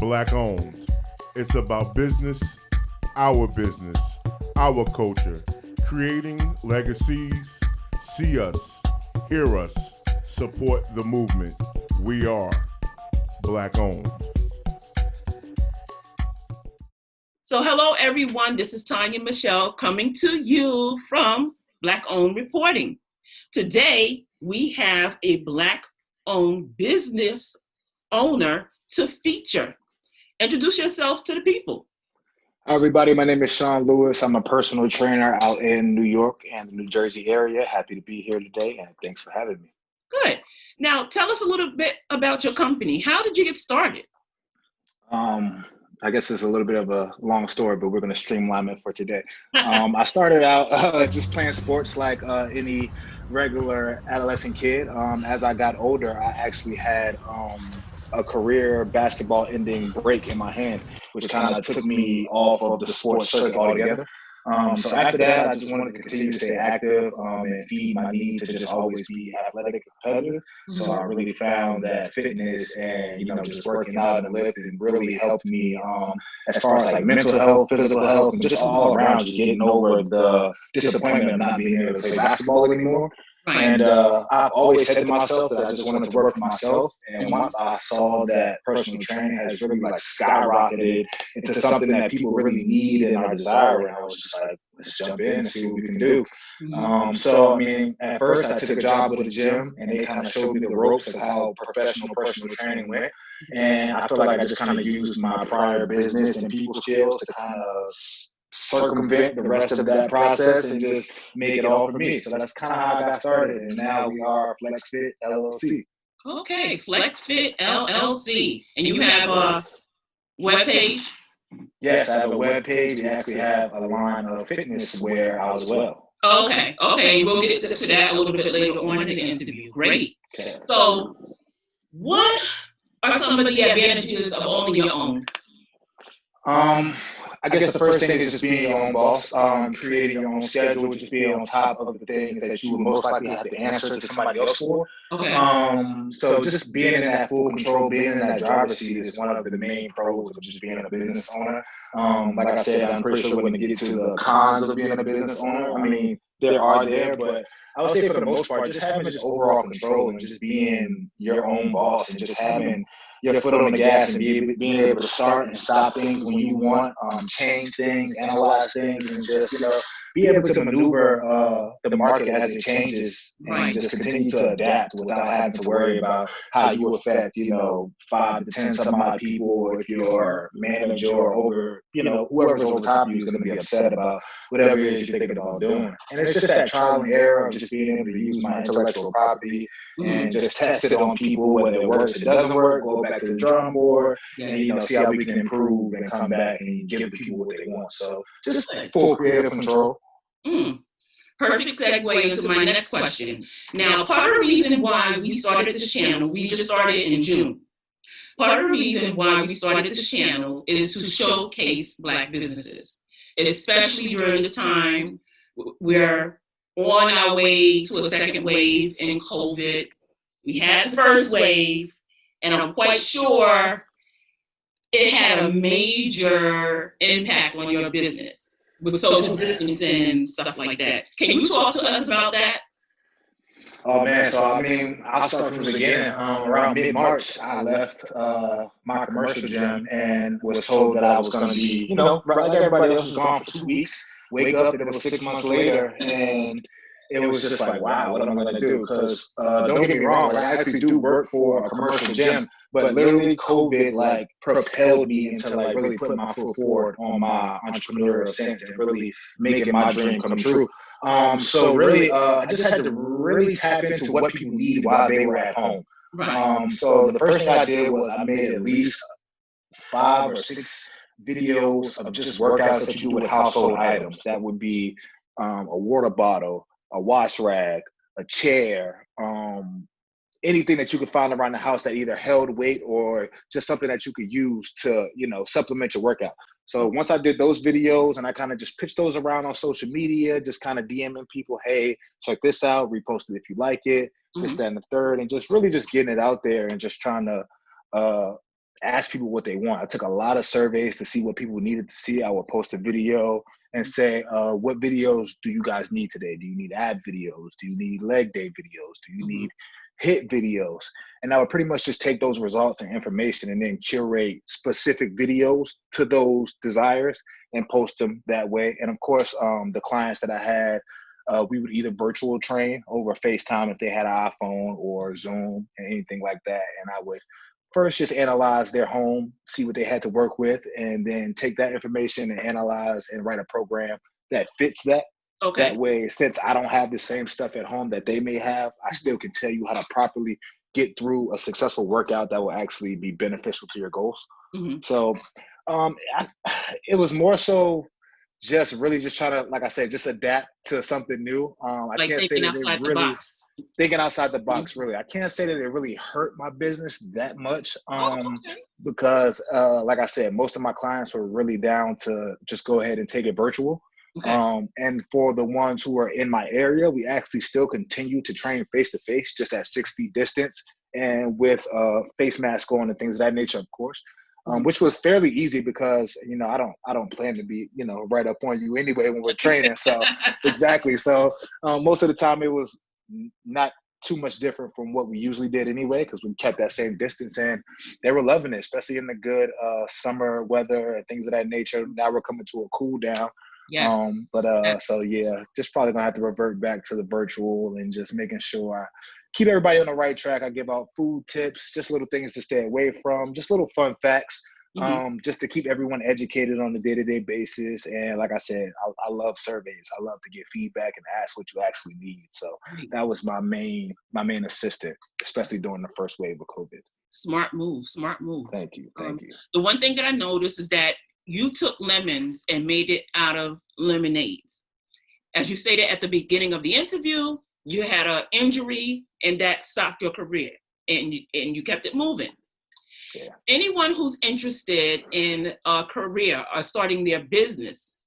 Black owned. It's about business, our culture, creating legacies. See us, hear us, support the movement. We are Black owned. So hello, everyone. This is Tanya Michelle coming to you from Black Owned Reporting. Today, we have a Black-owned business owner to feature. Introduce yourself to the people. Hi, everybody. My name is Sean Lewis. I'm a personal trainer out in New York and the New Jersey area. Happy to be here today, and thanks for having me. Good. Now, tell us a little bit about your company. How did you get started? I guess it's a little bit of a long story, but we're going to streamline it for today. I started out just playing sports like any regular adolescent kid. As I got older, I actually had a career basketball ending break in my hand, which kind of took me off of the sports circuit altogether. So after that, I just wanted to continue to stay active and feed my need to just always be athletic and competitive. So I really found that fitness and, just working out and lifting really helped me as far as like mental health, physical health, and just all around, just getting over the disappointment of not being able to play basketball anymore. And I've always said to myself that I just wanted to work for myself. And once I saw that personal training has really like skyrocketed into something that people really need and are desiring, I was just like, let's jump in and see what we can do. So, at first I took a job with a gym and they kind of showed me the ropes of how professional personal training went. And I feel like I just kind of used my prior business and people skills to kind of circumvent the rest of that process and just make it all for me. So that's kind of how I got started. And now we are FlexFit LLC. Okay, FlexFit LLC. And you have a webpage? Yes, I have a webpage. We actually have a line of fitness wear out as well. Okay. We'll get to that a little bit later on in the interview. Great. Okay. So what are some of the advantages of owning your own? I guess the first thing is just being your own boss, creating your own schedule, just being on top of the things that you would most likely have to answer to somebody else for. Okay. So just being in that full control, being in that driver's seat is one of the main pros of just being a business owner. Like I said, I'm pretty sure we're going to get to the cons of being a business owner. There are there, but I would say for the most part, just having just overall control and just being your own boss and just having your foot on the gas and being able to start and stop things when you want, change things, analyze things, and just, be able to maneuver the market as it changes and just continue to adapt without having to worry about how you affect, 5 to 10 some odd people, or if your manager or over, whoever's over top of you is going to be upset about whatever it is you're thinking about doing. And it's just that trial and error of just being able to use my intellectual property and just test it on people, whether it works, it doesn't work, go back to the drawing board, and see how we can improve and come back and give people what they want. So just full creative control. Perfect segue into my next question. Now, part of the reason why we started this channel, we just started in June. Part of the reason why we started this channel is to showcase Black businesses, especially during this time. We're on our way to a second wave in COVID. We had the first wave, and I'm quite sure it had a major impact on your business with social distancing and stuff like that. Can you talk to us about that? Oh man, so I'll start from the beginning. Around mid-March, I left my commercial gym and was told that I was going to be, like everybody else was gone for 2 weeks. Wake up, and it was 6 months later, and it was just like, wow, what am I going to do? Because don't get me wrong, I actually do work for a commercial gym, but literally COVID propelled me into really putting my foot forward on my entrepreneurial sense and really making my dream come true. So really, I just had to really tap into what people need while they were at home. Right. So the first thing I did was I made at least 5 or 6 videos of just workouts that you do with household items. That would be a water bottle, a wash rag, a chair, anything that you could find around the house that either held weight or just something that you could use to, supplement your workout. So once I did those videos and I kind of just pitched those around on social media, just kind of DMing people, hey, check this out, repost it if you like it, this, that, and the third, and just really just getting it out there and just trying to ask people what they want. I took a lot of surveys to see what people needed to see. I would post a video and say, what videos do you guys need today? Do you need ab videos? Do you need leg day videos? Do you need hit videos? And I would pretty much just take those results and information and then curate specific videos to those desires and post them that way. And of course, the clients that I had, we would either virtual train over FaceTime if they had an iPhone or Zoom and anything like that. And I would first just analyze their home, see what they had to work with, and then take that information and analyze and write a program that fits that. Okay. That way, since I don't have the same stuff at home that they may have, I still can tell you how to properly get through a successful workout that will actually be beneficial to your goals. So it was more so just really just trying to, like I said, just adapt to something new. I can't say that it really thinking outside the box. Really, I can't say that it really hurt my business that much because, like I said, most of my clients were really down to just go ahead and take it virtual. And for the ones who are in my area, we actually still continue to train face to face, just at 6 feet distance, and with face masks on and things of that nature, of course. Which was fairly easy because, I don't plan to be, right up on you anyway when we're training. So exactly. So most of the time it was not too much different from what we usually did anyway, because we kept that same distance and they were loving it, especially in the good summer weather and things of that nature. Now we're coming to a cool down. So yeah, just probably gonna have to revert back to the virtual and just making sure I keep everybody on the right track. I give out food tips, just little things to stay away from, just little fun facts, just to keep everyone educated on a day-to-day basis. And like I said, I love surveys. I love to get feedback and ask what you actually need. So that was my main assistant, especially during the first wave of COVID. Smart move. Thank you. The one thing that I noticed is that you took lemons and made it out of lemonades. As you stated at the beginning of the interview, you had an injury and that stopped your career and you kept it moving. Yeah. Anyone who's interested in a career or starting their business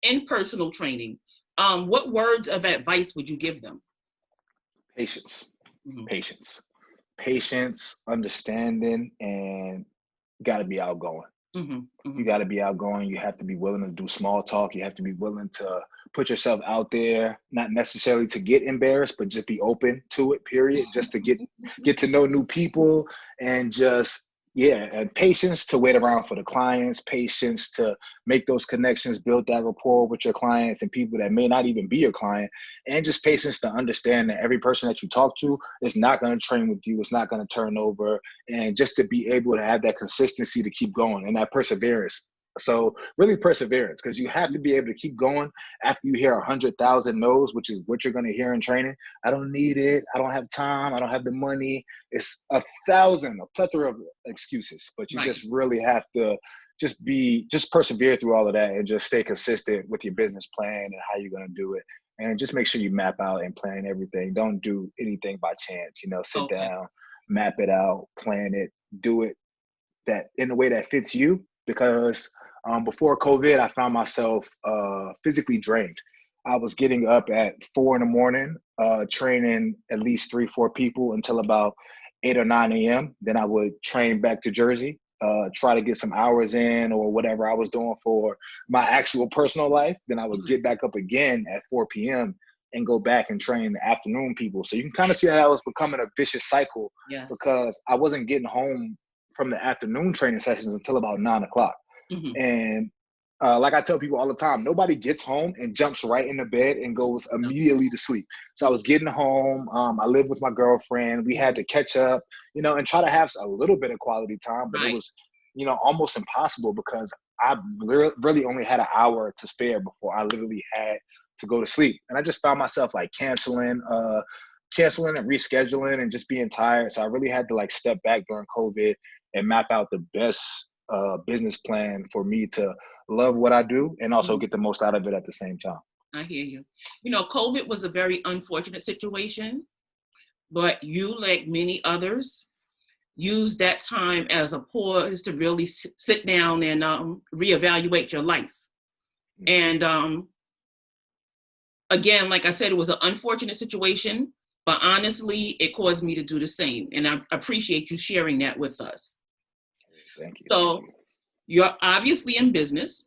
in personal training, what words of advice would you give them? Patience, understanding, and got to be outgoing. You got to be outgoing. You have to be willing to do small talk. You have to be willing to put yourself out there, not necessarily to get embarrassed, but just be open to it, period. Just to get to know new people and just, and patience to wait around for the clients, patience to make those connections, build that rapport with your clients and people that may not even be your client, and just patience to understand that every person that you talk to is not going to train with you, it's not going to turn over, and just to be able to have that consistency to keep going and that perseverance. So really perseverance, because you have to be able to keep going after you hear 100,000 no's, which is what you're going to hear in training. I don't need it. I don't have time. I don't have the money. It's a plethora of excuses, but you just really have to just persevere through all of that and just stay consistent with your business plan and how you're going to do it. And just make sure you map out and plan everything. Don't do anything by chance, sit down, map it out, plan it, do it that in a way that fits you. Because before COVID, I found myself physically drained. I was getting up at 4 a.m, training at least 3-4 people until about 8 or 9 a.m. Then I would train back to Jersey, try to get some hours in or whatever I was doing for my actual personal life. Then I would get back up again at 4 p.m. and go back and train the afternoon people. So you can kind of see how I was becoming a vicious cycle because I wasn't getting home from the afternoon training sessions until about 9 o'clock. And like I tell people all the time, nobody gets home and jumps right into bed and goes immediately to sleep. So I was getting home. I lived with my girlfriend. We had to catch up, and try to have a little bit of quality time, but it was, almost impossible because I really only had an hour to spare before I literally had to go to sleep. And I just found myself like canceling and rescheduling and just being tired. So I really had to step back during COVID and map out the best business plan for me to love what I do and also get the most out of it at the same time. I hear you. COVID was a very unfortunate situation, but you, like many others, used that time as a pause to really sit down and reevaluate your life. And again, like I said, it was an unfortunate situation, but honestly, it caused me to do the same. And I appreciate you sharing that with us. Thank you. So you're obviously in business.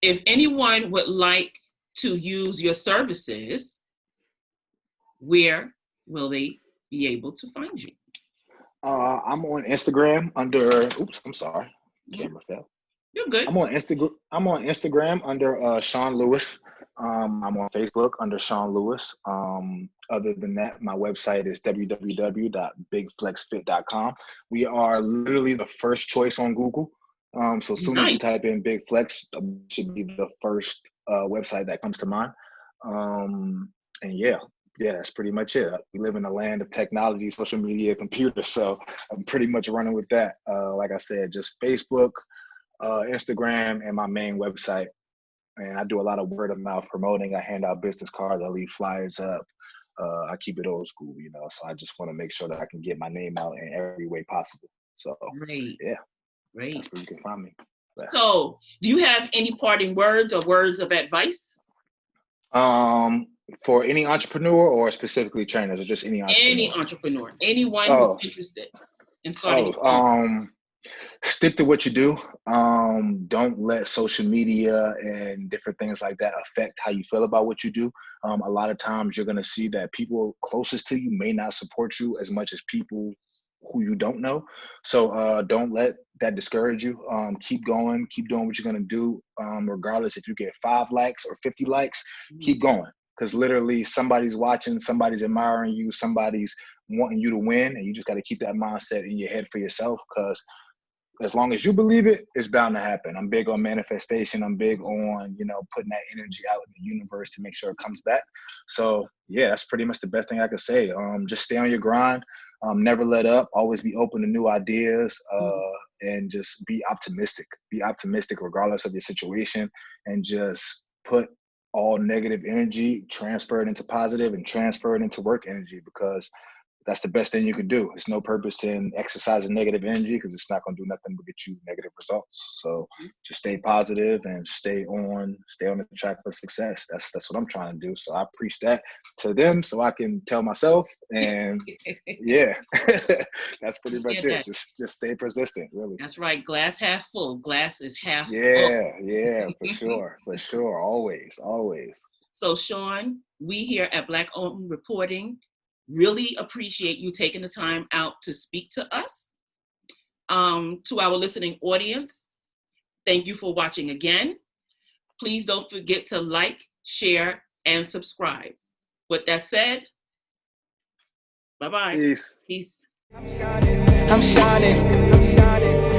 If anyone would like to use your services, where will they be able to find you? I'm on Instagram under. Oops, I'm sorry. Camera fell. You're good. I'm on Instagram under Sean Lewis. I'm on Facebook under Sean Lewis. Other than that, my website is www.bigflexfit.com. We are literally the first choice on Google. So as soon as you type in Big Flex, should be the first website that comes to mind. And yeah, that's pretty much it. We live in a land of technology, social media, computers. So I'm pretty much running with that. Like I said, just Facebook, Instagram, and my main website. And I do a lot of word of mouth promoting. I hand out business cards. I leave flyers up. I keep it old school, so I just want to make sure that I can get my name out in every way possible. So Great. Yeah, great. That's where you can find me. Yeah. So do you have any parting words or words of advice? For any entrepreneur or specifically trainers, or just any entrepreneur? Any entrepreneur, anyone who's interested in starting. Stick to what you do. Don't let social media and different things like that affect how you feel about what you do. A lot of times you're going to see that people closest to you may not support you as much as people who you don't know. So don't let that discourage you. Keep going, keep doing what you're going to do. Regardless if you get 5 likes or 50 likes, keep going. Because literally somebody's watching, somebody's admiring you, somebody's wanting you to win. And you just got to keep that mindset in your head for yourself, because as long as you believe it, it's bound to happen. I'm big on manifestation. I'm big on, putting that energy out in the universe to make sure it comes back. So yeah, that's pretty much the best thing I could say. Just stay on your grind. Never let up. Always be open to new ideas, and just be optimistic. Be optimistic regardless of your situation, and just put all negative energy, transfer it into positive, and transfer it into work energy, because that's the best thing you can do. There's no purpose in exercising negative energy, because it's not going to do nothing but get you negative results. So just stay positive and stay on the track for success. That's what I'm trying to do. So I preach that to them so I can tell myself. And yeah, that's pretty much it. Just stay persistent, really. That's right. Glass half full. Glass is half full. Yeah, for sure. Always. So Sean, we here at Black Owned Reporting really appreciate you taking the time out to speak to us. To our listening audience, thank you for watching again. Please don't forget to like, share, and subscribe. With that said, bye-bye. Peace. Peace. I'm shining.